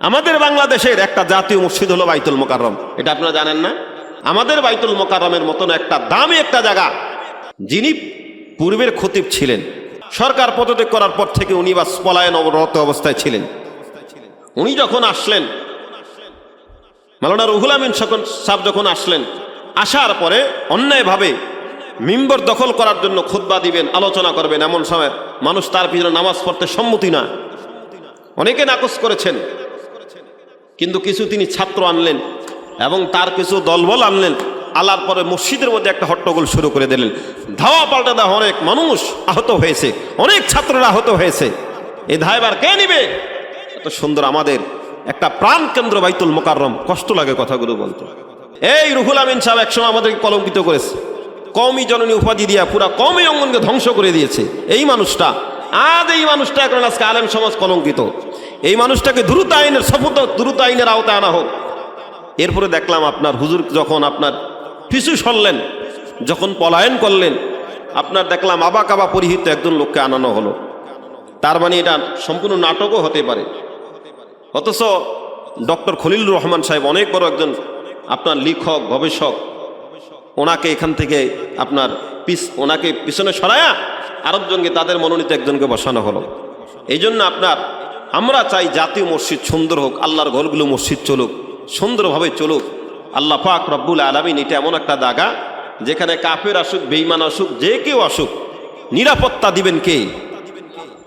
আমাদের বাংলাদেশের একটা জাতীয় মসজিদ হলো বাইতুল মোকাররম, এটা আপনারা জানেন না? আমাদের বাইতুল মোকাররমের মতন একটা দামি একটা জায়গা, যিনি পূর্বের খতিব ছিলেন, সরকার পদত্যাগ করার পর থেকে উনি বাস পলায়নরত অবস্থায় ছিলেন। উনি যখন আসলেন, মাওলানা রুহুল আমিন সাহেব যখন আসলেন, আসার পরে অন্যায়ভাবে মিম্বর দখল করার জন্য খুতবা দিবেন, আলোচনা করবেন, এমন সময় মানুষ তার পিছনে নামাজ পড়তে সম্মতি না, অনেকে নাকচ করেছেন। কিন্তু কিছু তিনি ছাত্র আনলেন এবং তার কিছু দলবল আনলেন, আলার পরে মসজিদের মধ্যে একটা হট্টগোল শুরু করে দিলেন। ধাওয়া পাল্টা দেওয়া, অনেক মানুষ আহত হয়েছে, অনেক ছাত্ররা আহত হয়েছে। এই দায়ভার কে নিবে? এত সুন্দর আমাদের একটা প্রাণ কেন্দ্র বাইতুল মোকাররম, কষ্ট লাগে কথাগুলো বলতে। এই রুহুল আমিন সাহেব একসময় আমাদেরকে কলঙ্কিত করেছে, কওমি জননী উপাধি দিয়া পুরা কওমি অঙ্গনকে ধ্বংস করে দিয়েছে। এই মানুষটা আজ, এই মানুষটা এখন আজকে আলেম সমাজ কলঙ্কিত। এই মানুষটাকে দ্রুত আইনের আওতায় আনা হোক। এরপরে দেখলাম আপনার হুজুর যখন আপনার পিছু সরলেন, যখন পলায়ন করলেন, আপনার দেখলাম আবা কাবা পরিহিত একজন লোককে আনানো হলো। তার মানে এটা সম্পূর্ণ নাটকও হতে পারে। অথচ ডক্টর খলিলুর রহমান সাহেব অনেক বড় একজন আপনার লেখক, গবেষক, ওনাকে এখান থেকে আপনার ওনাকে পিছনে সরায়া আরেকজনকে, তাদের মনোনীত একজনকে বসানো হলো। এই জন্য আমরা চাই জাতীয় মসজিদ সুন্দর হোক, আল্লাহর ঘরগুলো মসজিদ চলুক, সুন্দরভাবে চলুক। আল্লাহ পাক রব্বুল আলামিন এটা এমন একটা জায়গা যেখানে কাফের আসুক, বেঈমান আসুক, যে কেউ আসুক, নিরাপত্তা দিবেন কে?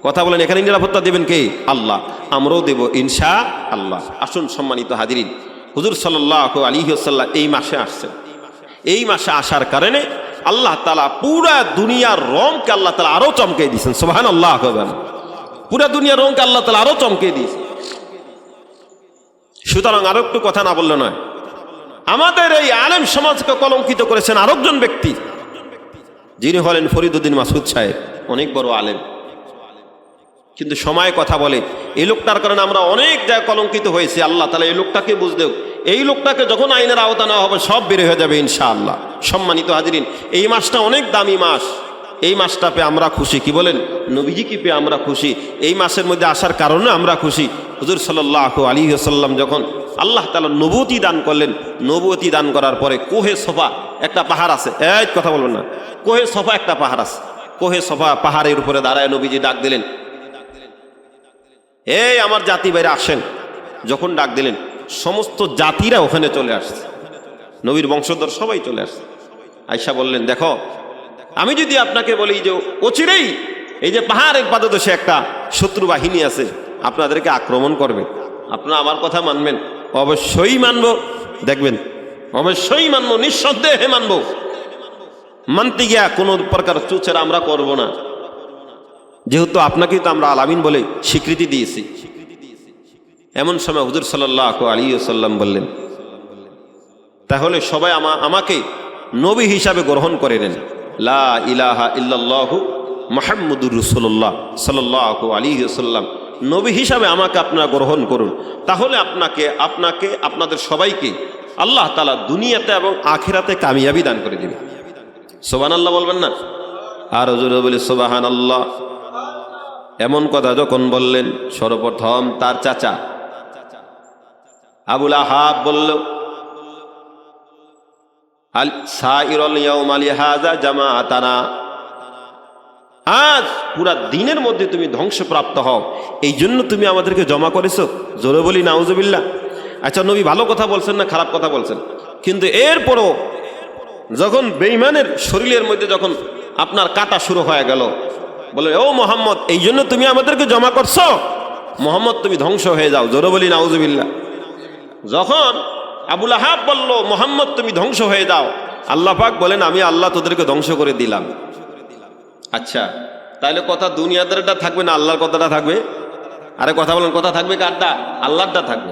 কথা বলেন, এখানে নিরাপত্তা দিবেন কে? আল্লাহ। আমরাও দেব ইনশাআল্লাহ। আসুন সম্মানিত হাজিরিন, হুজুর সাল্লাল্লাহু আলাইহি ওয়াসাল্লাম এই মাসে আসছেন। এই মাসে আসার কারণে আল্লাহ তাআলা পুরা দুনিয়ার রংকে আল্লাহ তাআলা আরো চমকে দিয়েছেন। সুবহানাল্লাহ। পুরা দুনিয়ার রংকে আল্লাহ তাআলা আরো চমকে দিয়েছেন। সুতরাং আরো একটু কথা না বললে নয়, আমাদের এই আলেম সমাজকে কলঙ্কিত করেছেন আরেকজন ব্যক্তি, যিনি হলেন ফরিদউদ্দিন মাসুদ সাহেব। অনেক বড় আলেম, কিন্তু সময় কথা বলে। এই লোকটার কারণে আমরা অনেক জায়গায় কলঙ্কিত হয়েছি। আল্লাহ তাআলা এই লোকটাকে বুঝ দেও, এই লোকটাকে যখন আইনের আওতা নেওয়া হবে সব বের হয়ে যাবে ইনশাআল্লাহ। সম্মানিত হাজিরিন, এই মাসটা অনেক দামি মাস। এই মাসটা পেয়ে আমরা খুশি। কি বলেন? নবীজিকে পেয়ে আমরা খুশি। এই মাসের মধ্যে আসার কারণে আমরা খুশি। হুজুর সাল্লাল্লাহু আলাইহি ওয়াসাল্লাম যখন আল্লাহ তাআলা নবুয়তি দান করলেন, নবুয়তি দান করার পরে কোহে সফা একটা পাহাড় আছে, এই কথা বলবেন না, কোহে সফা একটা পাহাড় আছে। কোহে সফা পাহাড়ের উপরে দাঁড়ায় নবীজি ডাক দিলেন, এই আমার জাতি বাইরে আসেন। যখন ডাক দিলেন সমস্ত জাতিরা ওখানে চলে আসছে, নবীর বংশধর সবাই চলে আসছে। আয়েশা বললেন, দেখো আমি যদি আপনাকে বলি যে অচিরেই এই যে পাহাড়ের পাদদেশে একটা শত্রু বাহিনী আছে, আপনাদেরকে আক্রমণ করবে, আপনারা আমার কথা মানবেন? অবশ্যই মানব। দেখবেন, অবশ্যই মানবো, নিঃসন্দেহে মানবো। মানতে গিয়া কোনো প্রকার চুচেরা আমরা করব না, যেহেতু আপনাকেই তো আমরা আলামিন বলে স্বীকৃতি দিয়েছি। এমন সময় হুজুর সাল্লাল্লাহু আলাইহি ওয়াসাল্লাম বললেন, তাহলে সবাই আমাকে নবী হিসাবে গ্রহণ করে নেন। লা ইলাহা ইল্লাল্লাহু মুহাম্মাদুর রাসূলুল্লাহ সাল্লাল্লাহু আলাইহি ওয়াসাল্লাম নবী হিসাবে আমাকে আপনারা গ্রহণ করুন। তাহলে আপনাদের সবাইকে আল্লাহ তাআলা দুনিয়াতে এবং আখিরাতে কামিয়াবি দান করে দিবেন। সুবহানাল্লাহ বলবেন না? আর জোরে বলি সুবহানাল্লাহ। এমন কথা যখন বললেন, সর্বপ্রথম তার চাচা আবুল আহাব বলল, আল সাইরুল ইয়াউমা লিহাযা জামাআতানা, আজ পুরা দিনের মধ্যে তুমি ধ্বংসপ্রাপ্ত হও, এই জন্য তুমি আমাদেরকে জমা করেছো। জোরে বলি নাউজুবিল্লাহ। আচ্ছা, নবী ভালো কথা বলছেন না খারাপ কথা বলছেন? কিন্তু এরপরও যখন বেঈমানের শরীরের মধ্যে যখন আপনার কাটা শুরু হয়ে গেল, বলে ও মোহাম্মদ, এই জন্য তুমি আমাদেরকে জমা করছো, মোহাম্মদ তুমি ধ্বংস হয়ে যাও। জোরে বলি নাউজুবিল্লাহ। যখন আবুল আহাব বলল মোহাম্মদ তুমি ধ্বংস হয়ে যাও, আল্লাহ পাক বলেন আমি আল্লাহ তোদেরকে ধ্বংস করে দিলাম। আচ্ছা, তাহলে কথা দুনিয়াদারটা থাকবে না আল্লাহর কথাটা থাকবে? আরে কথা বলেন, কথা থাকবে কারটা? আল্লাহরটা থাকবে।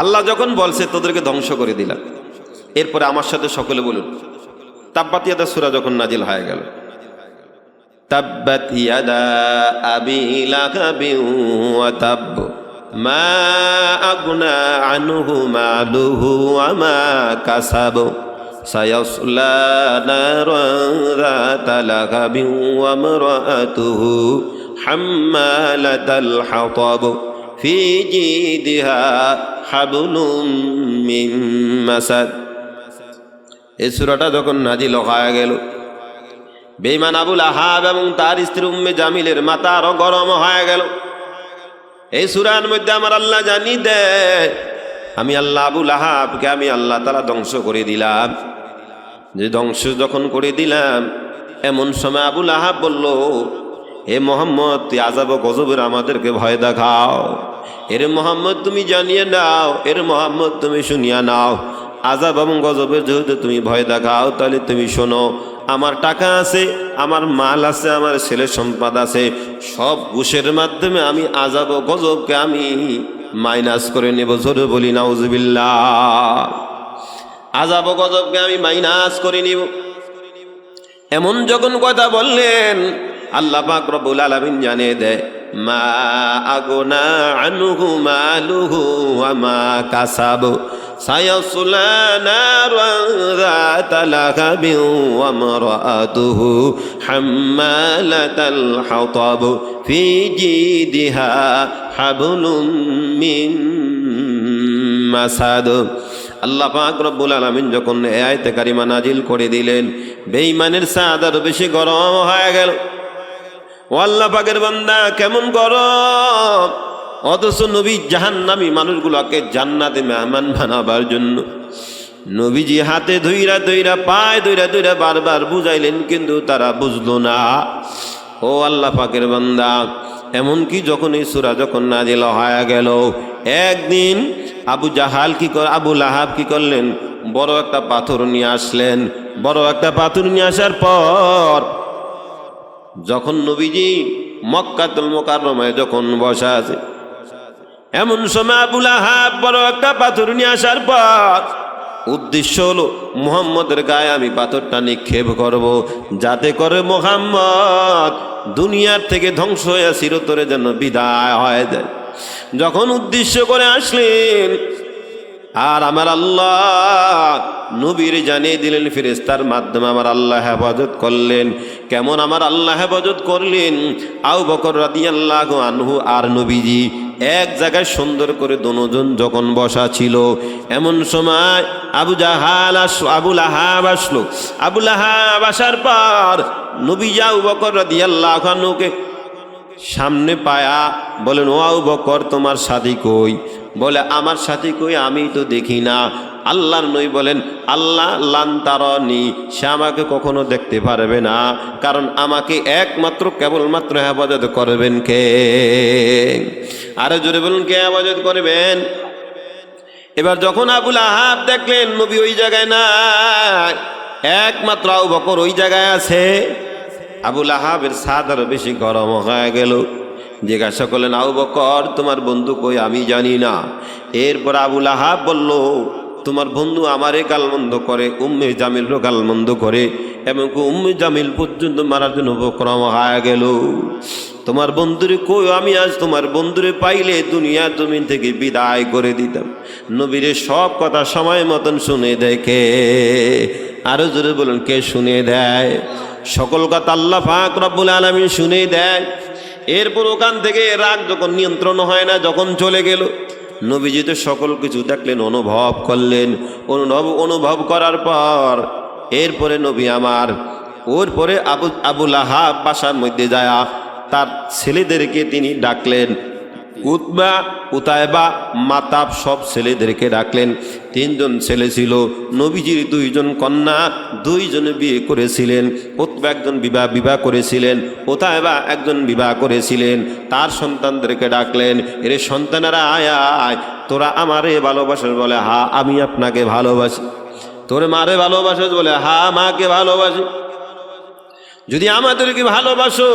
আল্লাহ যখন বলছে তোদেরকে ধ্বংস করে দিলাম, এরপরে আমার সাথে সকলে বলুন, তাব্বাত ইয়াদা সূরা যখন নাজিল হয়ে গেল, তাব্বাত ইয়াদা আবি লাহাবিন ওয়া তাব মা আগনা আনহু মালুহু ওয়া মা কাসাব সায়াসলা নারান যাতা লাহাবিন ওয়া ইমরাআতুহু হাম্মালাতাল হাতাব ফি জিদিহা হাবলুম মিন মাসাদ। এই সূরাটা যখন নাজিল হয়ে গেল, বেঈমান আবু লাহাব এবং তার স্ত্রী উম্মে জামিলের মাথা আরো গরম হয়ে গেল। এই সূরার মধ্যে আমার আল্লাহ জানিয়ে দেয়, আমি আল্লাহ আবু লাহাবকে আমি আল্লাহ তাআলা ধ্বংস করে দিলাম। যে ধ্বংস যখন করে দিলাম, এমন সময় আবু লাহাব বলল, হে মোহাম্মদ, তুই আযাব ও গজবের আমাদেরকে ভয় দেখাও। এর মোহাম্মদ তুমি জানিয়ে নাও, এর মোহাম্মদ তুমি শুনিয়া নাও, আযাব এবং গজবের যেহেতু তুমি ভয় দেখাও, তাহলে তুমি শোনো, আমার টাকা আছে, আমার মাল আছে, আমার ছেলে সম্পদ আছে, সব ঘুষের মাধ্যমে আমি আযাব ও গজবকে আমি মাইনাস করে নেব। জোরে বলি নাউজুবিল্লাহ। আযাব ও গজবকে আমি মাইনাস করে নিব। এমন যখন কথা বললেন, আল্লাহ পাক রব্বুল আলামিন জানিয়ে দেয়, মা আগনা আনহু মালুহু ওয়া মা কাসাব সায়াসলা নারান যাতা লাহাবিন ওয়া মারআতুহু হাম্মালাতাল হাতাব ফি জিদিহা হাবলুম মিন মাসাদ। আল্লাহ পাক রব্বুল আলামিন যখন এই আয়াতে কারিমা নাজিল করে দিলেন, বেঈমানের সাদার বেশি গরম হয়ে গেল। ও আল্লাহ পাকের বান্দা, কেমন গরম! অথচ নবী জাহান্নামী মানুষগুলোকে জান্নাতে মেহমান বানাবার জন্য নবীজি হাতে ধইরা ধইরা, পায়ে ধইরা ধইরা বারবার বুঝাইলেন, কিন্তু তারা বুঝলো না। ও আল্লাহ পাকের বান্দা, এমনকি যখন এই সূরা যখন নাজিল হয়ে গেল, একদিন আবু লাহাব কি করলেন, বড় একটা পাথর নিয়ে আসলেন। বড় একটা পাথর নিয়ে আসার পর যখন নবীজি মক্কাতুল মুকাররমায় যখন বসা আছে, এমন সময় আবু লাহাব বড় একটা পাথর নিয়ে আসার পর উদ্দেশ্য হলো, মুহাম্মদের গায়ে আমি পাথরটা নিক্ষেপ করব, যাতে করে মুহাম্মদ দুনিয়ার থেকে ধ্বংস হয়ে চিরতরে যেন বিদায় হয়ে যায়। যখন উদ্দেশ্য করে আসলেন, আর আমার আল্লাহ নবীর জানিয়ে দিলেন, ফেরেশতার মাধ্যমে আমার আল্লাহ হেফাজত করলেন। কেমন আমার আল্লাহ হেফাজত করলেন? আবু বকর রাদিয়াল্লাহু আনহু আর নবীজি এক জায়গায় সুন্দর করে দুজন যখন বসা ছিল, এমন সময় আবু লাহাব আসলো। আবু লাহাব আসার পর নবীজি আবু বকর রাদিয়াল্লাহু আনহুকে সামনে পায়া বলেন, ও আবু বকর, তোমার সাথী কই? বলে, আমার সাথী কই, আমি তো দেখি না। আল্লাহর নবী বলেন, আল্লাহ লান তারানি, সে আমাকে কখনো দেখতে পারবে না, কারণ আমাকে একমাত্র কেবলমাত্র হেফাজত করবেন কে? আরো জোরে বলুন, কে হেফাজত করবেন? এবার যখন আবু লাহাব দেখলেন নবী ওই জায়গায় নাই, একমাত্র আবু বকর ওই জায়গায় আছে, আবু লাহাবের সাদ আরো বেশি গরম হয়ে গেল। জিজ্ঞাসা করলেন, আবু বকর, তোমার বন্ধু কই? আমি জানি না। এরপর আবু লাহাব বলল, তোমার বন্ধু আমারে গালমন্দ করে, উম্মে জামিলও গালমন্দ করে, এবং উম্মে জামিল পর্যন্ত মারার জন্য উপক্রম হয়ে গেল। তোমার বন্ধুরে কই? আমি আজ তোমার বন্ধুরে পাইলে দুনিয়া জমিন থেকে বিদায় করে দিতাম। নবীরে সব কথা সময় মতন শুনে দেখে। আরো জোরে বলুন, কে শুনে দেয়? সকল কথা আল্লাহ পাক রব্বুল আলামিন শুনে দেয়। এরপর ওখান থেকে রাগ যখন নিয়ন্ত্রণ হয় না, যখন চলে গেল, নবীজি তো সকল কিছু দেখলেন, অনুভব করলেন। অনুভব করার পর এরপরে নবী আমার ওর পরে আবু লাহাব বাসার মধ্যে যায় তার ছেলেদেরকে তিনি ডাকলেন। উতবা, উতায়বা, মাতাব সব ছেলেদেরকে ডাকলেন। 3 জন ছেলে ছিল, নবীজির 2 জন কন্যা, 2 জনে বিয়ে করেছিলেন। উতবা একজন বিবাহ করেছিলেন, উতায়বা একজন বিবাহ করেছিলেন। তার সন্তানদেরকে ডাকলেন, এরে সন্তানেরা আয় আয়, তোরা আমারে ভালোবাসিস? বলে, হা আমি আপনাকে ভালোবাসি। তোরে মারে ভালোবাসিস? বলে, হা মাকে ভালোবাসি। যদি আমাদেরকে ভালোবাসো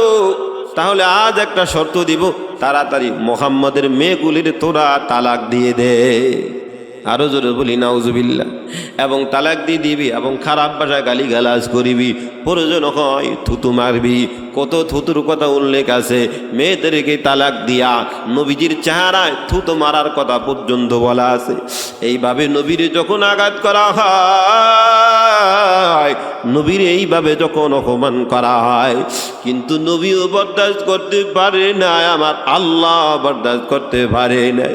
তাহলে আজ একটা শর্ত দিব, তাড়াতাড়ি মুহাম্মাদের মেয়েগুলির তোরা তালাক দিয়ে দে। আরো জোরে বলি নাউজুবিল্লাহ। এবং তালাক দিয়ে দিবি এবং খারাপ ভাষায় গালিগালাজ করিবি, প্রয়োজন হয় থুতু মারবি। কত থুতুর কথা উল্লেখ আছে। মেয়েদেরকে তালাক দিয়া নবীজির চেহারায় থুতু মারার কথা পর্যন্ত বলা আছে। এইভাবে নবীর যখন আঘাত করা হয়, যায়। নবীর এইভাবে যখন অপমান করা হয়, কিন্তু নবীও বরদাস্ত করতে পারে না, আমার আল্লাহ বরদাস্ত করতে পারে না।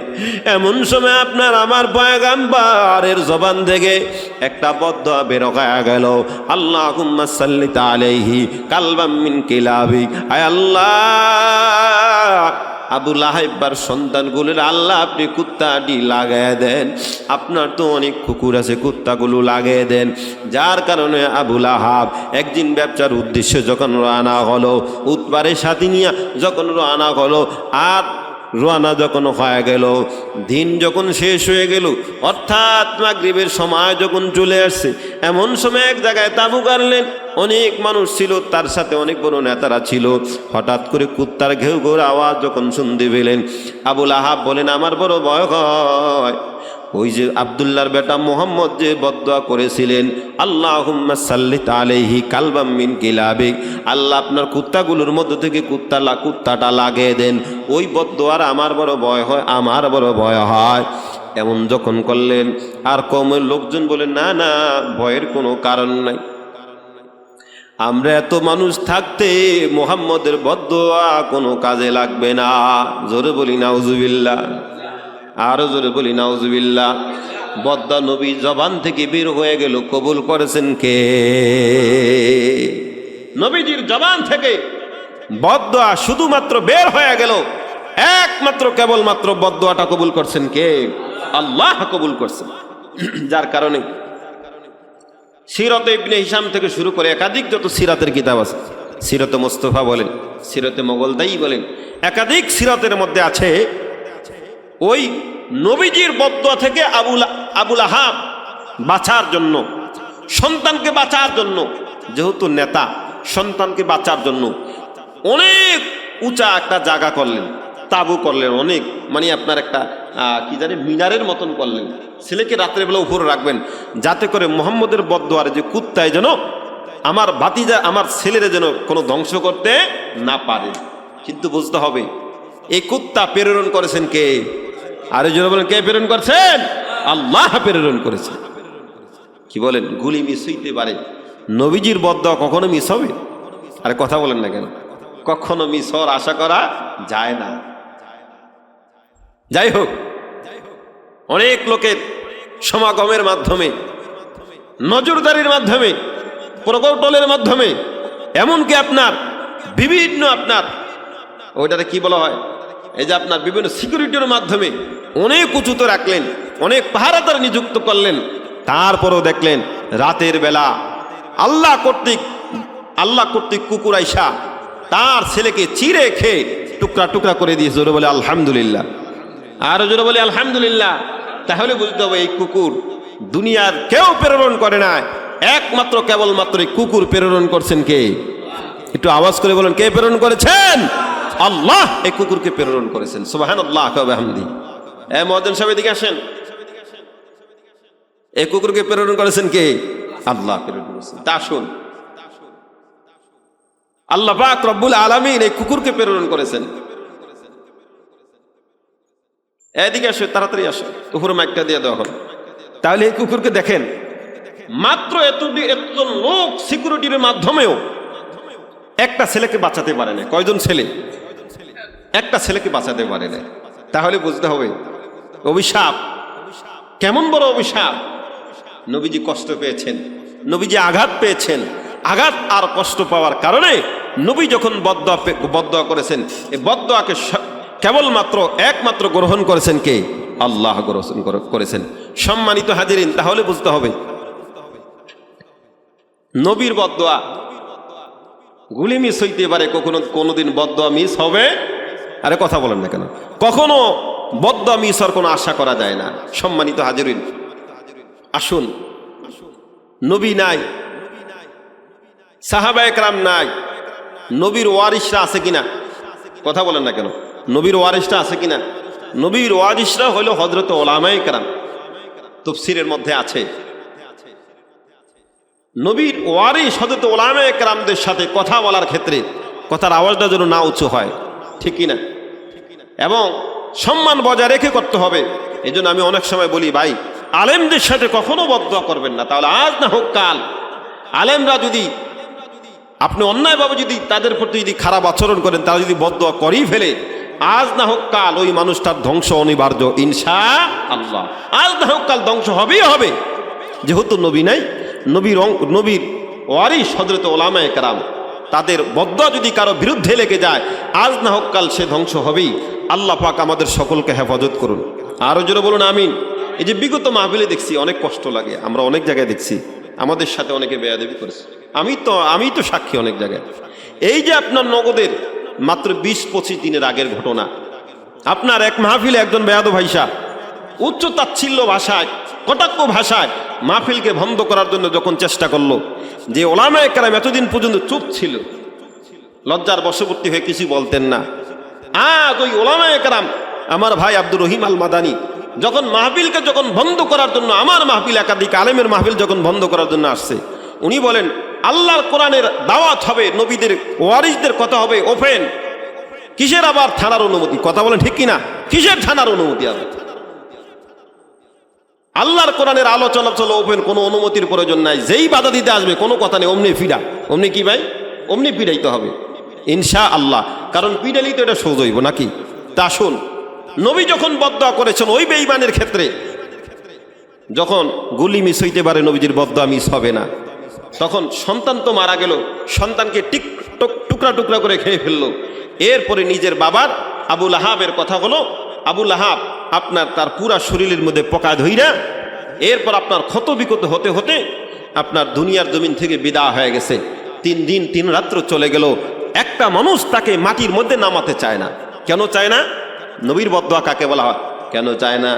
এমন সময় আপনার আমার পয়গাম্বরের জবান থেকে একটা বদদুয়া বের হয়ে গেল, আল্লাহুম্মা সাল্লি আলাইহি কালবাম মিন কিলাবিক। আয় আল্লাহ, আবু লাহাইবার সন্তানগুলোর আল্লাহ আপনি কুত্তাটি লাগায় দেন। আপনার তো অনেক কুকুর আছে, কুত্তাগুলো লাগিয়ে দেন। যার কারণে আবু লাহাব একদিন ব্যবসার উদ্দেশ্যে যখন রওনা হলো, উতবারের সাথে নিয়ে যখন রওনা হলো, আর রওনা যখন হয়ে গেল, দিন যখন শেষ হয়ে গেল, অর্থাৎ মাগরিবের সময় যখন চলে আসছে, এমন সময় এক জায়গায় তাঁবু গাড়লেন। অনেক মানুষ ছিল, তার সাথে অনেক বড় নেতারা ছিল। হঠাৎ করে কুত্তার ঘেউ ঘেউ আওয়াজ যখন শুনতে পেলেন, আবু লাহাব বলেন, আমার বড় ভয় হয়। ওই যে আব্দুল্লাহর বেটা মোহাম্মদ যে বদদুয়া করেছিলেন, আল্লাহুম্মা সাল্লি আলাইহি কালবাম মিন কিলাবিক, আল্লাহ আপনার কুত্তাগুলোর মধ্যে থেকে কুত্তাটা লাগিয়ে দেন, ওই বদদুয়ার আমার বড় ভয় হয়, আমার বড় ভয় হয়। এমন যখন করলেন, আর কওমের লোকজন বলেন, না না, ভয়ের কোনো কারণ নাই। আমরা এত মানুষ থাকতে মুহাম্মদের বদদুয়া কোনো কাজে লাগবে না। জোরে বলি নাউজুবিল্লাহ, আরো জোরে বলি নাউজুবিল্লাহ। বদদুয়া নবী জবান থেকে বের হয়ে গেল, কবুল করেছেন কে? নবীজির জবান থেকে বদদুয়া শুধুমাত্র বের হয়ে গেল, একমাত্র কেবলমাত্র বদদুয়াটা কবুল করছেন কে? আল্লাহ কবুল করছেন। যার কারণে সিরাতে ইবনে হিশাম থেকে শুরু করে একাধিক যত সিরাতের কিতাব আছে, সিরাতে মুস্তাফা বলেন, সিরাতে মোগলদাই বলেন, একাধিক সিরাতের মধ্যে আছে ওই নবীজির বদদুয়া থেকে আবু লাহাব বাঁচার জন্য, সন্তানকে বাঁচার জন্য, যেহেতু নেতা, সন্তানকে বাঁচার জন্য অনেক উঁচা একটা জায়গা করলেন, তাবু করলেন, অনেক মানে আপনার একটা কি জানি মিনারের মতন করলেন। ছেলেকে রাত্রেবেলা উপরে রাখবেন, যাতে করে মুহাম্মদের বদদুয়ারে যে কুত্তায় যেন আমার ভাতিজা, আমার ছেলেরা যেন কোনো ধ্বংস করতে না পারে। কিন্তু বুঝতে হবে, এই কুত্তা প্রেরণ করেছেন কে? আরে জোরে বলেন, কে প্রেরণ করছেন? আল্লাহ প্রেরণ করেছেন। কি বলেন, গুলি মিস হইতে পারে, নবীজির বদদুয়া কখনো মিস হবে? আরে কথা বলেন না কেন? কখনো মিস হওয়ার আশা করা যায় না। যাই হোক, অনেক লোকের সমাগমের মাধ্যমে, নজরদারির মাধ্যমে, প্রকৌশলের মাধ্যমে, এমনকি আপনার বিভিন্ন আপনার ওইটাতে কি বলা হয়, এই যে আপনার বিভিন্ন সিকিউরিটির মাধ্যমে অনেক উঁচুতে রাখলেন, অনেক পাহারাদার নিযুক্ত করলেন। তারপরেও দেখলেন রাতের বেলা আল্লাহ কর্তৃক কুকুর আইসা তার ছেলেকে চিড়ে খেয়ে টুকরা টুকরা করে দিয়েছে। জোরে বলে আলহামদুলিল্লাহ, আরো জোরে বলে আলহামদুলিল্লাহ। তাহলে বুঝতে হবে এই কুকুর দুনিয়ার কেউ প্রেরণ করে না, একমাত্র কেবলমাত্র এই কুকুর প্রেরণ করছেন কে? একটু আওয়াজ করে বলেন, কে প্রেরণ করেছেন? আল্লাহ এই কুকুরকে প্রেরণ করেছেন। সুবহানাল্লাহ ওয়া বিহামদিহি। মুয়াজ্জিন সাহেব এদিকে আসেন। এই কুকুরকে প্রেরণ করেছেন কে? আল্লাহ প্রেরণ করেছেন। তা শুন, আল্লাহ পাক রব্বুল আলামিন এই কুকুরকে প্রেরণ করেছেন। এদিকে আসো, তাড়াতাড়ি আসো, উপরে মাইকটা দিয়ে দেওয়া হবে। তাহলে এই কুকুরকে দেখেন, মাত্র এতজন লোক সিকিউরিটির মাধ্যমেও একটা ছেলেকে বাঁচাতে পারে না। কয়জন ছেলে? একটা ছেলেকে বাঁচাতে পারে না। তাহলে বুঝতে হবে অভিশাপ কেমন বড় অভিশাপ। নবীজি কষ্ট পেয়েছেন, নবীজি আঘাত পেয়েছেন। আঘাত আর কষ্ট পাওয়ার কারণে নবী যখন বদদুয়া করেছেন, এই বদদুয়াকে কেবলমাত্র একমাত্র গ্রহণ করেছেন কে? আল্লাহ গ্রহণ করেছেন। সম্মানিত হাজিরিন, তাহলে বুঝতে হবে নবীর বদদুয়া গুলি মিস হইতে পারে, কোনোদিন বদদুয়া মিস হবে? আরে কথা বলেন না কেন? কখনো বদদুয়া মিস হওয়ার কোনো আশা করা যায় না। সম্মানিত হাজিরিন, আসুন, নবী নাই, সাহাবায়ে কেরাম নাই, নবীর ওয়ারিসরা আছে কিনা? কথা বলেন না কেন? নবীর ওয়ারিসরা আছে কিনা? নবীর ওয়ারিসরা হলো হযরত উলামায়ে কেরাম। তাফসীরের মধ্যে আছে নবীর ওয়ারিস হযরত উলামায়ে কেরামদের সাথে কথা বলার ক্ষেত্রে কথার আওয়াজটা যেন না উঁচু হয়, ঠিক কিনা? এবং সম্মান বজায় রেখে করতে হবে। এই জন্য আমি অনেক সময় বলি, ভাই আলেমদের সাথে কখনো বদদুয়া করবেন না, তাহলে আজ না হোক কাল আলেমরা যদি আপনি অন্যায়ভাবে যদি তাদের প্রতি যদি খারাপ আচরণ করেন, তারা যদি বদদোয়া করেই ফেলে, আজ না হোক কাল ওই মানুষটার ধ্বংস অনিবার্য ইনশাআল্লাহ। আজ না হোক কাল ধ্বংস হবেই হবে, যেহেতু নবী নাই, নবীর ওয়ারিস হযরত ওলামায়ে কেরাম, তাদের বদদোয়া যদি কারো বিরুদ্ধে লেগে যায়, আজ না হোক কাল সে ধ্বংস হবেই। আল্লাহ পাক আমাদের সকলকে হেফাজত করুন। আরো জোরে বলুন আমিন। এই যে বিগত মাহফিলে দেখছি, অনেক কষ্ট লাগে। আমরা অনেক জায়গায় দেখছি আমাদের সাথে অনেকে বেয়াদবি করেছে। আমি তো সাক্ষী অনেক জায়গায়। এই যে আপনার নগদের মাত্র 20-25 দিনের আগের ঘটনা, আপনার এক মাহফিলে একজন বেয়াদব ভাইসা উচ্চ তাচ্ছিল্য ভাষায়, কটাক্ষ ভাষায় মাহফিলকে বন্ধ করার জন্য যখন চেষ্টা করলো, যে ওলামায়ে কেরাম এতদিন পর্যন্ত চুপ ছিল, লজ্জার বশবর্তী হয়ে কিছু বলতেন না, আজ ওই ওলামায়ে কেরাম আমার ভাই আব্দুর রহিম আল মাদানী যখন মাহফিলকে বন্ধ করার জন্য, আমার মাহফিল একাধিক আলেমের মাহফিল যখন বন্ধ করার জন্য আসছে, উনি বলেন আল্লাহর কোরআনের দাওয়াত হবে, নবীদের ওয়ারিসদের কথা হবে ওপেন, কিসের আবার থানার অনুমতি? কথা বলেন ঠিক কিনা? কিসের থানার অনুমতি হবে? আল্লাহর কোরআনের আলোচনা চলো ওপেন, কোনো অনুমতির প্রয়োজন নাই। যেই বাধা দিতে আসবে কোনো কথা নেই, অমনি ফিরা, অমনি কি ভাই, অমনি পিড়াইতে হবে ইনশাআল্লাহ। কারণ পিড়াইলেই তো এটা সোজ হইব নাকি? তা শুন, নবী যখন বদদোয়া করেছেন ওই বেঈমানের ক্ষেত্রে, যখন গুলি মিস হইতে পারে, নবীজির বদদোয়া মিস হবে না। তখন সন্তান তো মারা গেল, সন্তানকে টুকরা টুকরা করে খেয়ে ফেললো। এরপরে নিজের বাবার আবু লাহাবের কথা হলো, আবু লাহাব আপনার তার পুরা শরীরের মধ্যে পোকা ধইরা, এরপর আপনার ক্ষত বিক্ষত হতে হতে আপনার দুনিয়ার জমিন থেকে বিদায় হয়ে গেছে। 3 দিন 3 রাত্র চলে গেল, একটা মানুষ তাকে মাটির মধ্যে নামাতে চায় না। কেন চায় না? নবীর বদদোয়া কাকে বলা হয়? কেন চায় না?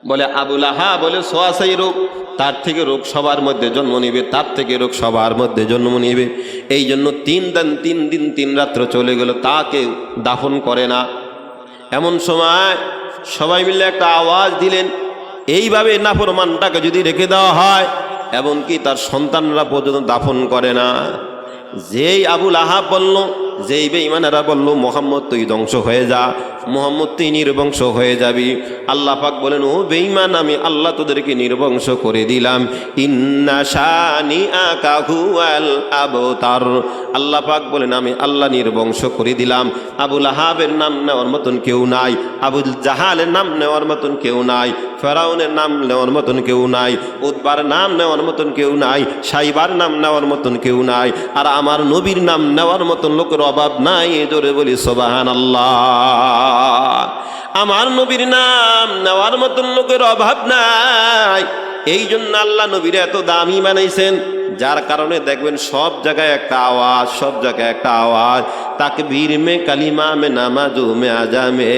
বলে আবু লাহাব বলে সোয়াশাই রোগ, তার থেকে রোগ সবার মধ্যে জন্ম নিবে, তার থেকে রোগ সবার মধ্যে জন্ম নিবে। এই জন্য 3 দিন 3 রাত্র চলে গেল, তাকে দাফন করে না। এমন সময় সবাই মিলে একটা আওয়াজ দিলেন, এইভাবে নাফরমানটাকে যদি রেখে দেওয়া হয়, এমনকি তার সন্তানরা পর্যন্ত দাফন করে না। যেই আবু লাহাব বলল, যেই বেঈমানেরা বলল মুহাম্মদ তুই ধ্বংস হয়ে যা, মুহাম্মদ তুই নির্বংশ হয়ে যাবি, আল্লাহ পাক বলেন ও বেঈমান, আমি আল্লাহ তোদেরকে নির্বংশ করে দিলাম। ইন্না শানিআকা হুয়াল আবতার, আল্লাহ পাক বলেন আমি আল্লাহ নির্বংশ করে দিলাম। আবু লাহাবের নাম নেওয়ার মতন কেউ নাই, আবু জাহালের নাম নেওয়ার মতন কেউ নাই, ফেরাউনের নাম নেওয়ার মতন কেউ নাই, উতবার নাম নেওয়ার মতন কেউ নাই, সাইবার নাম নেওয়ার মতন কেউ নাই, আর আমার নবীর নাম নেওয়ার মতন লোকের অভাব নাই। জোরে বলি সুবহানাল্লাহ। আমার নবীর নাম নেওয়ার মতন লোকের অভাব নাই। এই জন্য আল্লাহ নবীর এত দামি বানাইছেন, যার কারণে দেখবেন সব জায়গায় একটা আওয়াজ, সব জায়গায় একটা আওয়াজ, তাকবীর মে কালিমা মে নামাজু মে আজামে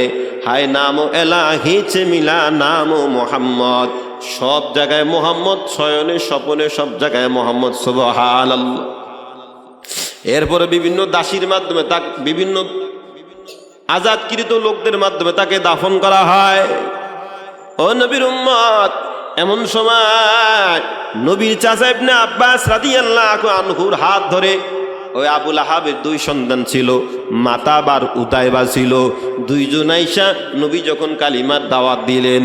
হায় নামো এলাহি চে মিলা নামো মোহাম্মদ। সব জায়গায় মোহাম্মদ, শয়নে স্বপনে সব জায়গায় মোহাম্মদ, সুবহানাল্লাহ। এরপরে বিভিন্ন দাসীর মাধ্যমে, তাকে বিভিন্ন আজাদকৃত লোকদের মাধ্যমে তাকে দাফন করা হয়। ও নবীর উম্মত, এমন সময় নবীর চাচা ইবনে আব্বাস রাদিয়াল্লাহু আনহুর হাত ধরে, ওই আবু লাহাবের 2 সন্তান ছিল, মাতাবার উতাইবা ছিল, 2 জন আইসা নবী যখন কালিমার দাওয়াত দিলেন,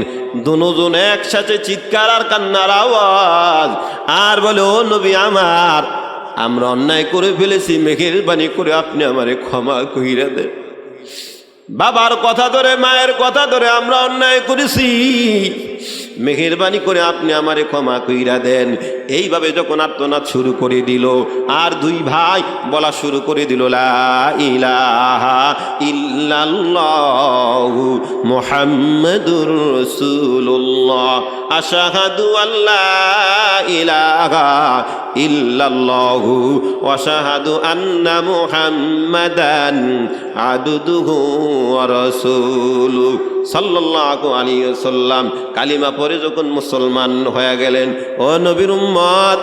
দুজন একসাথে চিৎকার আর কান্নার আওয়াজ, আর বলে ও নবী আমার, আমরা অন্যায় করে ফেলেছি, মেহেরবানি করে আপনি আমারে ক্ষমা কইরা দেন। বাবার কথা ধরে, মায়ের কথা ধরে আমরা অন্যায় করেছি, মেহেরবানি করে আপনি আমারে ক্ষমা কইরা দেন। এইভাবে যখন আর্তনাদ শুরু করে দিল, আর 2 ভাই বলা শুরু করে দিল লা ইলাহা ইল্লাল্লাহু মুহাম্মাদুর রাসূলুল্লাহ আশহাদু আল্লা ইলাহা ইল্লাল্লাহু ওয়া আশহাদু আন্না মুহাম্মাদান আবদুহু ওয়া রাসূলুহু সাল্লাল্লাহু আলাইহি ওয়াসাল্লাম। কালিমা পড়ে যখন মুসলমান হয়ে গেলেন, ও নবীর উম্মত,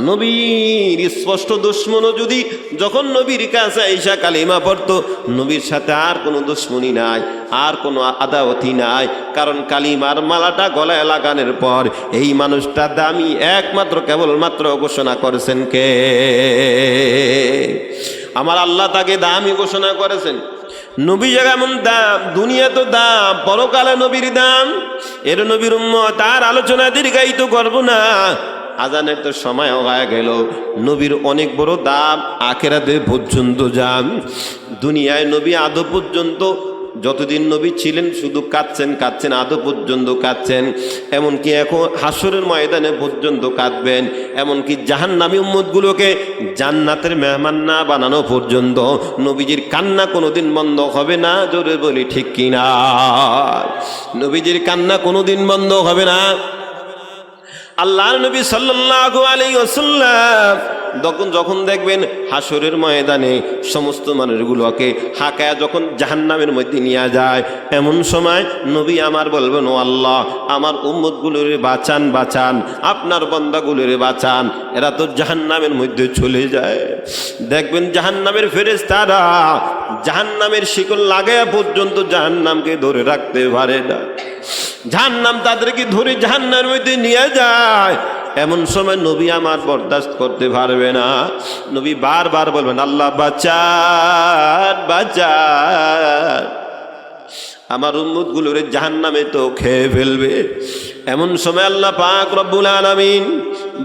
নবীর স্পষ্ট দুশ্মনও যদি যখন নবীর কাছে আইসা কালিমা পড়তো, নবীর সাথে আর কোনো দুশ্মনী নাই, আর কোনো আদাওয়াতি নাই। কারণ কালিমার মালাটা গলায় লাগানোর পর এই মানুষটা দামি একমাত্র কেবলমাত্র ঘোষণা করেছেন কে? আমার আল্লাহ তাকে দামি ঘোষণা করেছেন। নবী যেমন দাম, দুনিয়া তো দাম, পরকালে নবীর দাম। এর নবীর উম্মত আর আলোচনা দীর্ঘায়িত করব না। আজানের তো সময় হয়ে গেল। নবীর অনেক বড় দাম, আখিরাতে পর্যন্ত যান। দুনিয়ায় নবী আদৌ পর্যন্ত যতদিন নবী ছিলেন শুধু কাঁদছেন কাঁদছেন, আদৌ পর্যন্ত কাঁদছেন। এমনকি এখন হাসরের ময়দানে পর্যন্ত কাঁদবেন। এমনকি জাহান্নামী উম্মতগুলোকে জান্নাতের মেহমান না বানানো পর্যন্ত নবীজির কান্না কোনোদিন বন্ধ হবে না। জোরে বলি ঠিক কিনা? নবীজির কান্না কোনোদিন বন্ধ হবে না। আল্লাহর নবী সাল্লাল্লাহু আলাইহি ওয়াসাল্লাম যখন দেখবেন হাসরের ময়দানে সমস্ত মানুষগুলোকে হাঁকায়া যখন জাহান্নামের মধ্যে নিয়ে যায়, এমন সময় নবী আমার বলবেন, ও আল্লাহ, আমার উম্মতগুলোরে বাঁচান বাঁচান, আপনার বান্দাগুলোরে বাঁচান, এরা তো জাহান্নামের মধ্যে চলে যায়। দেখবেন জাহান্নামের ফেরেশতারা জাহান্নামের শিকল লাগায়া পর্যন্ত জাহান্নামকে ধরে রাখতে পারে না। জাহান্নাম তাদেরকে ধরে জাহান্নামের মধ্যে নিয়ে যায়। এমন সময় নবী আমার বরদাস্ত করতে পারবে না। নবী বারবার বলবেন, আল্লাহ বাঁচান বাঁচান, আমার উম্মতগুলোরে জাহান্নামে তো খেয়ে ফেলবে। এমন সময় আল্লাহ পাক রব্বুল আলামিন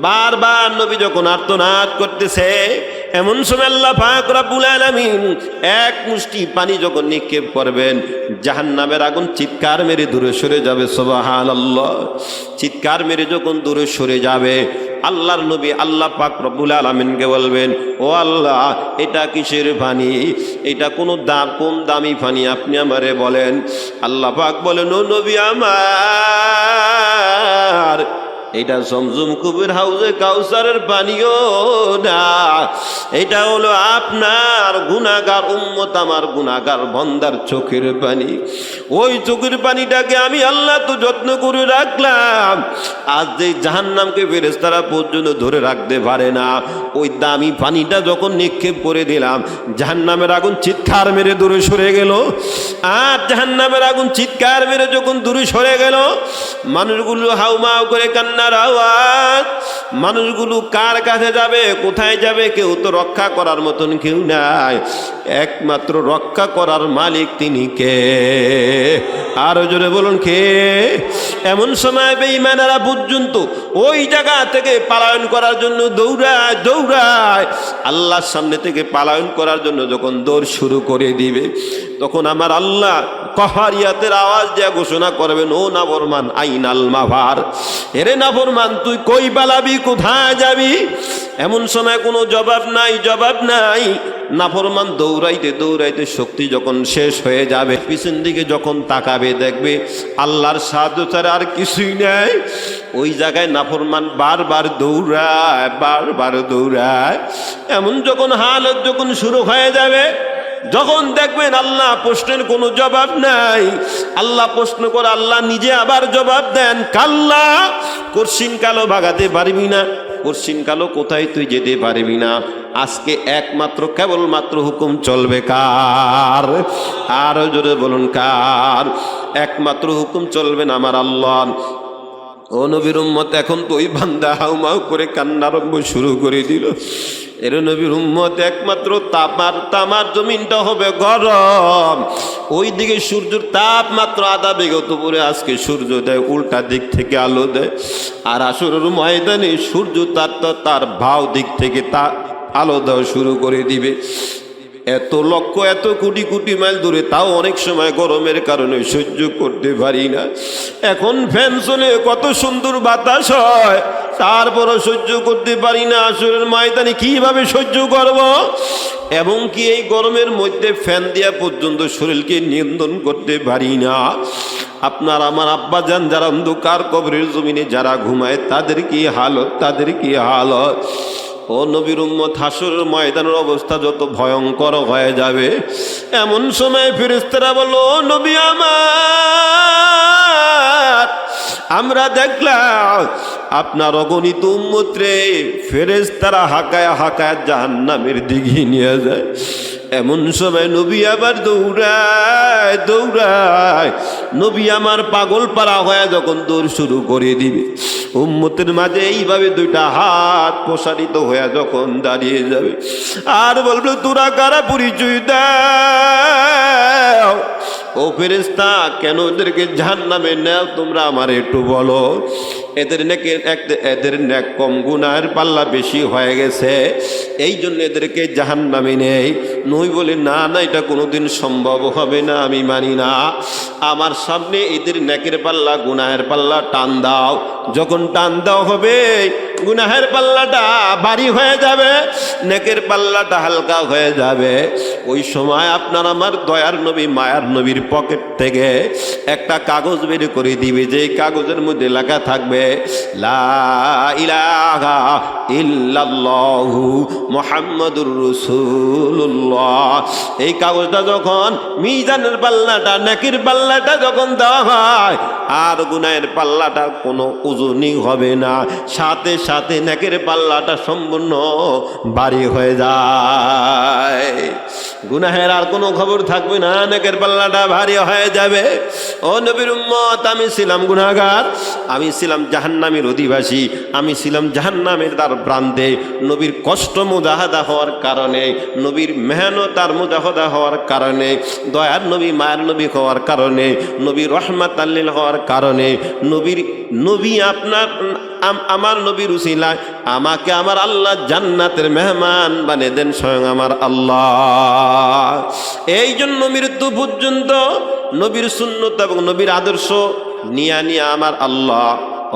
বারবার নবী যখন আর্তনাদ করতেছে, এমন সময় আল্লাহ পাক রব্বুল আলামিন এক মুষ্টি পানি যখন নিক্ষেপ করবেন, জাহান্নামের আগুন চিৎকার মেরে দূরে সরে যাবে। সুবহানাল্লাহ। চিৎকার মেরে যখন দূরে সরে যাবে, আল্লাহর নবী আল্লাহ পাক রব্বুল আলামিনকে বলবেন, ও আল্লাহ, এটা কিসের পানি? এটা কোন দামি পানি? আপনি আমারে বলেন। আল্লাহ পাক বলেন, ও নবী আমার, এটা জমজম কুবের হাউজে কাউসারের পানিও না, এটা হলো আপনার গুনাহগার উম্মত, আমার গুনাহগার বান্দার চোখের পানি। ওই চোখের পানিটাকে আমি আল্লাহ তো যত্ন করে রাখলাম। আজ যে জাহান্নামকে ফেরেশতারা পর্যন্ত ধরে রাখতে পারে না, ওই দামি পানিটা যখন নিক্ষেপ করে দিলাম, জাহান্নামের আগুন চিৎকার মেরে দূরে সরে গেল। আর জাহান্নামের আগুন চিৎকার মেরে যখন দূরে সরে গেল, মানুষগুলো হাউমাউ করে কান্নার আওয়াজ। মানুষগুলো কার কাছে যাবে, কোথায় যাবে? কেউ তো রক্ষা করার মতন কেউ নাই। একমাত্র রক্ষা করার মালিক তিনি কে? আরো জোরে বলুন কে? এমন সময় বেঈমানেরা পর্যন্ত ওই জায়গা থেকে পলায়ন করার জন্য দৌড়ায় দৌড়ায়। আল্লাহর সামনে থেকে পলায়ন করার জন্য যখন দৌড় শুরু করে দিবে, তখন আমার আল্লাহ কহারিয়াতের আওয়াজ দিয়ে ঘোষণা করবেন, ও নাফরমান, আইনাল মাফার, এরে নাফরমান, তুই কই পালাবি, কোথায় যাবি? এমন সময় কোনো জবাব নাই, জবাব নাই। নাফরমান দৌড়াইতে দৌড়াইতে শক্তি যখন শেষ হয়ে যাবে, পিছন দিকে যখন তাকাবে দেখবে আল্লাহর সাহায্য ছাড়া আর কিছুই নেই। ওই জায়গায় নাফরমান বারবার দৌড়ায়, বারবার দৌড়ায়। এমন যখন হালত যখন শুরু হয়ে যাবে, যখন দেখবেন আল্লাহ প্রশ্নের কোনো জবাব নাই, আল্লাহ প্রশ্ন করে আল্লাহ নিজে আবার জবাব দেন, কাল্লা, কর্ষিন কালো ভাগাতে পারবি না, কর্ষিন কালো কোথায় তুই যেতে পারবি না। আজকে একমাত্র কেবলমাত্র হুকুম চলবে কার? আরো জোরে বলুন কার? একমাত্র হুকুম চলবেন আমার আল্লাহ। ও নবীর উম্মত, এখন তো ওই বান্দা হাউমাউ করে কান্নারম্ভ শুরু করে দিল। এর নবীর উম্মত, একমাত্র তামার জমিনটা হবে গরম। ওই দিকে সূর্যের তাপ মাত্র আধা বিগত পরে আজকে সূর্য দেয় উল্টা দিক থেকে আলো দেয়। আর আসরের ময়দানে সূর্য তার ভাও দিক থেকে তা আলো দেওয়া শুরু করে দিবে। এত লক্ষ এত কোটি কোটি মাইল দূরে, তাও অনেক সময় গরমের কারণে সহ্য করতে পারি না। এখন ফ্যান চলে, কত সুন্দর বাতাস হয়, তারপরও সহ্য করতে পারি না। আসরের ময়দানে কিভাবে সহ্য করব? এবং কি এই গরমের মধ্যে ফ্যান দেওয়া পর্যন্ত শরীরকে নিয়ন্ত্রণ করতে পারি না। আপনার আমার আব্বা যান যারা অন্ধকার কবরের জমিনে যারা ঘুমায়, তাদের কি হালত, তাদের কি হালত। ও নবীর উম্মত, হাসরের ময়দানের অবস্থা যত ভয়ঙ্কর হয়ে যাবে, এমন সময় ফেরেশতারা বলল, ও নবী আমার, আমরা দেখলাম আপনার অগণিত উম্মত রে ফেরেশতারা হাঁকায় হাঁকায় জাহান্নামের দিকে নিয়ে যায়। এমন সময় নবী আবার দৌড়ায় দৌড়ায়। নবী আমার পাগল পারা হয়ে যখন দৌড় শুরু করে দিবে, উম্মতের মাঝে এইভাবে দুইটা হাত প্রসারিত হয়ে যখন দাঁড়িয়ে যাবে, আর বলবে, তোরা কারা, পরিচয় দাও। ও ফেরেশতা, কেন ওদেরকে জাহান্নামে নাও তোমরা আমার একটু বলো। এদের নেক কম, গুনাহের পাল্লা বেশি হয়ে গেছে, এই জন্য এদেরকে জাহান্নামে নেই। নই বলে না না, এটা কোনোদিন সম্ভব হবে না, আমি মানি না। আমার সামনে এদের নেকের পাল্লা গুনাহের পাল্লা টান দাও। যখন টান দাও হবে, গুনাহের পাল্লাটা ভারী হয়ে যাবে, নেকের পাল্লাটা হালকা হয়ে যাবে। ওই সময় আপনার আমার দয়ার নবী মায়ার নবীর পকেট থেকে একটা কাগজ বের করে দিবে, যে কাগজের মধ্যে লেখা থাকবে লা ইলাহা ইল্লাল্লাহু মুহাম্মাদুর রাসূলুল্লাহ। এই কাগজটা যখন মিজানের পাল্লাটা, নেকির পাল্লাটা যখন দেওয়া হয়, আর গুনাহের পাল্লাটার কোনো ওজনই হবে না, সাথে সাথে নেকের পাল্লাটা সম্পূর্ণ ভারী হয়ে যায়। গুনাহের আর কোনো খবর থাকবে না, নেকের পাল্লাটা ভারী হয়ে যাবে। ও নবীর উম্মত, আমি ছিলাম গুনাহগার, আমি ছিলাম জাহান্নামের অধিবাসী, আমি ছিলাম জাহান্নামের দ্বার প্রান্তে। নবীর কষ্ট মুজাহাদা হওয়ার কারণে, নবীর মেহনত আর মুজাহাদা হওয়ার কারণে, দয়ার নবী মায়ের নবী হওয়ার কারণে, নবীর রহমাতাল লিল হওয়ার কারণে, নবী আপনার আমার নবীর উসিলায় আমাকে আমার আল্লাহ জান্নাতের মেহমান বানিয়ে দেন, স্বয়ং আমার আল্লাহ। এই জন্য মৃত্যু পর্যন্ত নবীর সুন্নত এবং নবীর আদর্শ নিয়ে আমার আল্লাহ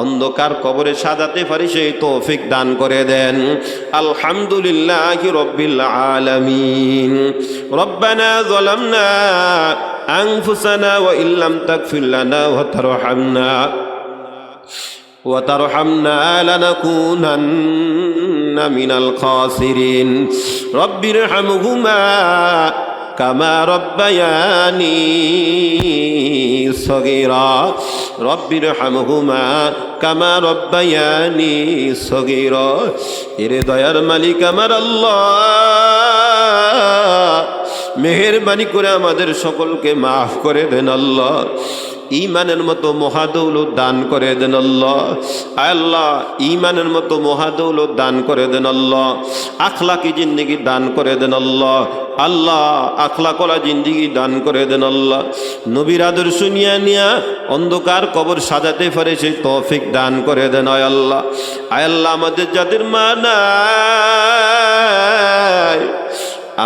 অন্ধকার কবরে সাজাতে পারি সেই তৌফিক দান করে দেন। আলহামদুলিল্লাহি রাব্বিল আলামিন। রব্বানা যালামনা আনফুসানা ওয়া ইল্লাম তাগফির লানা ওয়া তারহামনা লানাকুনান্না মিনাল খাসিরিন। রব্বিরহামহুমা কামা রব্বায়ানি সগীরা। রব্বিরহামহুমা কামা রব্বায়ানি সগীরা। এরে দয়ার মালিক আমার আল্লাহ, মেহেরবানি করে আমাদের সকলকে মাফ করে দেন আল্লাহ। ঈমানের মতো মহাদৌলত দান করে দেন আল্লাহ। আল্লাহ ঈমানের মতো মহাদৌলত দান করে দেন আল্লাহ। আখলাকি জিন্দেগি দান করে দেন আল্লাহ। আল্লাহ আখলাকওয়ালা জিন্দেগি দান করে দেন আল্লাহ। নবীর আদর্শ নিয়া অন্ধকার কবর সাজাতে পারে সেই তৌফিক দান করে দেন আয় আল্লাহ। আয় আল্লাহ, আমাদের যাদের মা নাই,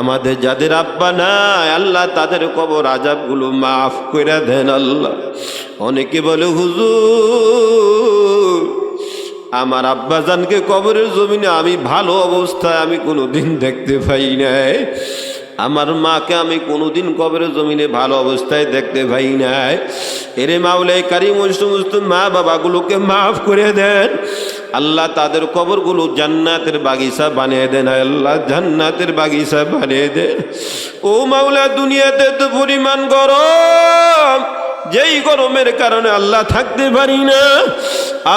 আমাদের যাদের আব্বা নাই, আল্লাহ তাদের কবর আযাবগুলো মাফ করে দেন আল্লাহ। অনেকে বলে হুজুর, আমার আব্বাজানকে কবরের জমিনে আমি ভালো অবস্থায় আমি কোনোদিন দেখতে পাই নাই, আমার মাকে আমি কোনোদিন কবরের জমিনে ভালো অবস্থায় দেখতে পাই নাই। এরে মাওলাই কারীম ওই সমস্ত মা বাবাগুলোকে মাফ করে দেন আল্লাহ। তাদের কবরগুলো জান্নাতের বাগিচা বানিয়ে দেন আল্লাহ, জান্নাতের বাগিচা বানিয়ে দেন। ও মাওলা, দুনিয়াতে তো পরিমাণ গরম, যেই গরমের কারণে আল্লাহ থাকতে পারি না।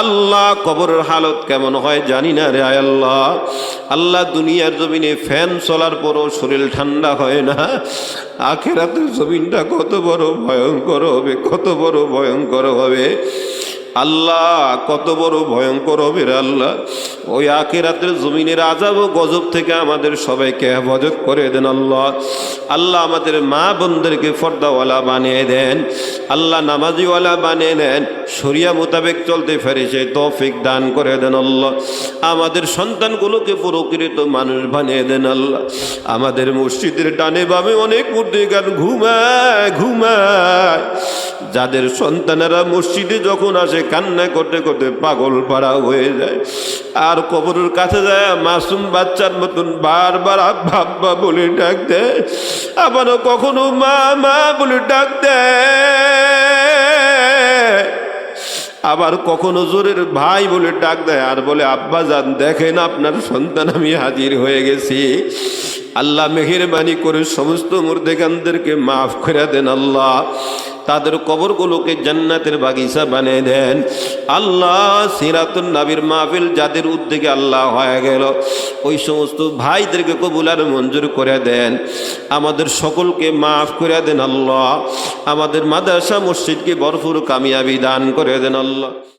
আল্লাহ কবরের হালত কেমন হয় জানি না রে আয় আল্লাহ। আল্লাহ দুনিয়ার জমিনে ফ্যান চলার পরও শরীর ঠান্ডা হয় না, আখিরাতের জমিনটা কত বড় ভয়ঙ্কর হবে, কত বড় ভয়ঙ্কর হবে আল্লাহ, কত বড় ভয়ঙ্কর হবে রে আল্লাহ। ওই আখিরাতের জমিনের আযাব ও গজব থেকে আমাদের সবাইকে হেফাজত করে দেন আল্লাহ। আল্লাহ আমাদের মা বোনদেরকে পর্দাওয়ালা বানিয়ে দেন আল্লাহ, নামাজিওয়ালা বানিয়ে দেন, শরিয়া মোতাবেক চলতে পারে সেই তৌফিক দান করে দেন আল্লাহ। আমাদের সন্তানগুলোকে প্রকৃত মানুষ বানিয়ে দেন আল্লাহ। আমাদের মসজিদের ডানে বামে অনেক মুর্দিগান ঘুমায়, যাদের সন্তানেরা মসজিদে যখন আসে কান্না করতে করতে পাগল পাড়া হয়ে যায়, আর কবরের কাছে যায় মাসুম বাচ্চার মতন বারবার আব্বা আব্বা বলে ডাক দেয়, আবারও কখনো মা মা বলে ডাক দেয়, আবার কখনো জোরের ভাই বলে ডাক দেয়, আর বলে আব্বা জান দেখেন আপনার সন্তান আমি হাজির হয়ে গেছি। আল্লাহ মেহেরবানি করে সমস্ত মুর্দেগানদেরকে মাফ করে দেন আল্লাহ, তাদের কবরগুলোকে জান্নাতের বাগিচা বানিয়ে দেন আল্লাহ। সিরাতুন নবীর মাহফিল যাদের উদ্যোগে আল্লাহ হয়ে গেল, ওই সমস্ত ভাইদেরকে কবুল আর মঞ্জুর করে দেন, আমাদের সকলকে মাফ করে দেন আল্লাহ। আমাদের মাদ্রাসা মসজিদকে ভরপুর কামিয়াবি দান করে দেন আল্লাহ।